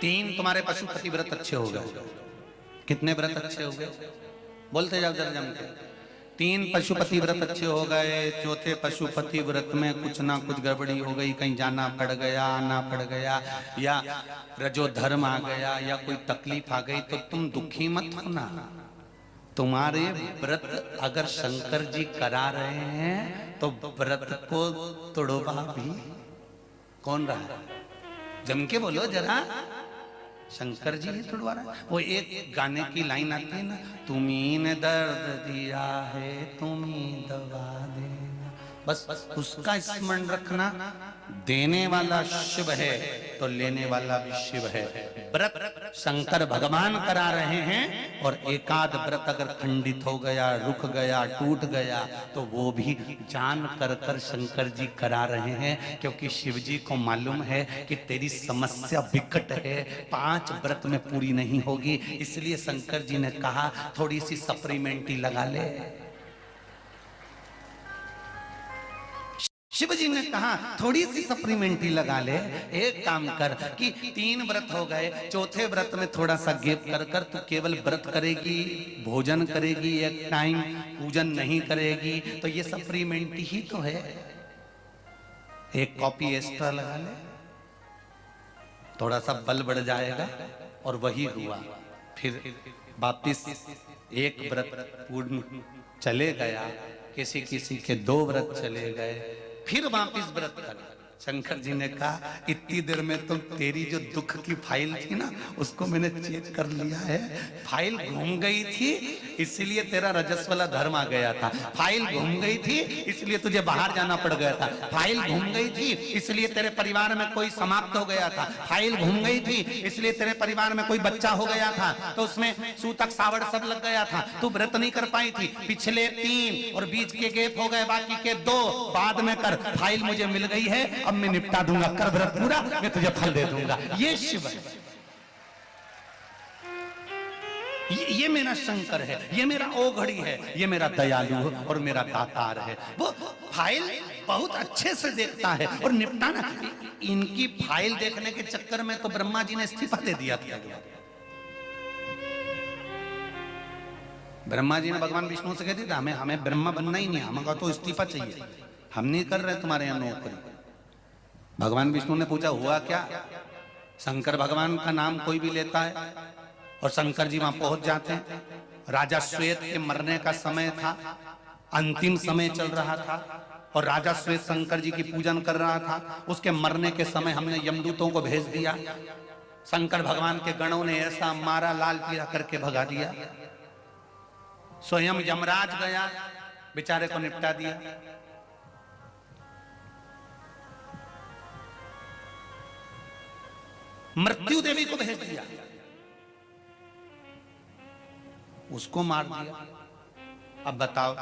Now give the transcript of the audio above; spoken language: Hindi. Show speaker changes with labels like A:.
A: तीन तुम्हारे पशुपति व्रत अच्छे हो गए। कितने व्रत अच्छे हो गए? बोलते जाओ जरा जम के। तीन पशुपति व्रत अच्छे हो गए, चौथे पशुपति व्रत में कुछ ना कुछ गड़बड़ी हो गई, कहीं जाना पड़ गया, आना पड़ गया, या रजोधर्म आ गया, या कोई तकलीफ आ गई, तो तुम दुखी मत होना। तुम्हारे व्रत अगर शंकर जी करा रहे हैं तो व्रत को तोड़वा भी कौन रहा है? जम के बोलो जरा, शंकर जी ही तोड़वा रहा है। वो एक गाने की लाइन आती है ना, तुम्ही ने दर्द दिया है तुम्ही दवा देना, बस उसका स्मरण रखना। देने वाला शिव है तो लेने वाला भी शिव है। व्रत शंकर भगवान करा रहे हैं, और एकाध व्रत अगर खंडित हो गया, रुक गया, टूट गया, तो वो भी जान कर शंकर जी करा रहे हैं, क्योंकि शिव जी को मालूम है कि तेरी समस्या विकट है, 5 व्रत में पूरी नहीं होगी। इसलिए शंकर जी ने कहा थोड़ी सी सप्लीमेंट्री लगा ले। शिव जी ने कहा थोड़ी सी सप्लीमेंट्री लगा ले। एक काम कर कि 3 व्रत हो गए, चौथे व्रत में थोड़ा सा गैप कर तू केवल व्रत करेगी, भोजन करेगी, एक टाइम पूजन नहीं करेगी, तो ये सप्लीमेंट्री ही तो है। एक कॉपी एक्स्ट्रा लगा ले, थोड़ा सा बल बढ़ जाएगा, और वही हुआ। फिर वापिस एक व्रत पूर्ण चले गया, किसी किसी के 2 व्रत चले गए, फिर वापिस व्रत कर। शंकर जी ने कहा इतनी देर में तो तेरी जो दुख की फाइल थी ना, उसको मैंने चेक कर लिया है। फाइल घूम गई थी, इसलिए तेरा रजस्वला धर्म आ गया था। फाइल घूम गई थी, इसलिए तुझे बाहर जाना पड़ गया था। फाइल घूम गई थी, इसलिए तेरे परिवार में कोई समाप्त हो गया था। फाइल घूम गई थी, इसलिए तेरे परिवार में कोई बच्चा हो गया था, तो उसमें सूतक सावड़ सब लग गया था, तू व्रत नहीं कर पाई थी। पिछले 3 और बीच के गैप हो गए, बाकी के 2 बाद में कर। फाइल मुझे मिल गई है, अब मैं निपटा दूंगा, कर व्रत पूरा, मैं तुझे फल दे दूंगा। ये शिव है, ये मेरा शंकर है, ये मेरा ओघड़ी है, ये मेरा दयालु और मेरा दातार है। वो फाइल बहुत अच्छे से देखता है और निपटाना। इनकी फाइल देखने के चक्कर में तो ब्रह्मा जी ने इस्तीफा दे दिया था। ब्रह्मा जी ने भगवान विष्णु से कह दिया था हमें ब्रह्मा बनना ही नहीं, हमको तो इस्तीफा चाहिए, हम नहीं कर रहे तुम्हारे यहाँ नौकरी। भगवान विष्णु ने पूछा हुआ क्या? शंकर भगवान का नाम कोई भी लेता है, और शंकर जी वहां पहुंच जाते हैं। राजा श्वेत के मरने का समय था, अंतिम समय चल रहा था, और राजा श्वेत शंकर जी की पूजन कर रहा था। उसके मरने के समय हमने यमदूतों को भेज दिया, शंकर भगवान के गणों ने ऐसा मारा, लाल पीला करके भगा दिया। स्वयं यमराज गया, बेचारे को निपटा दिया। मृत्यु देवी को भेज दिया, उसको मार दिया। अब बताओ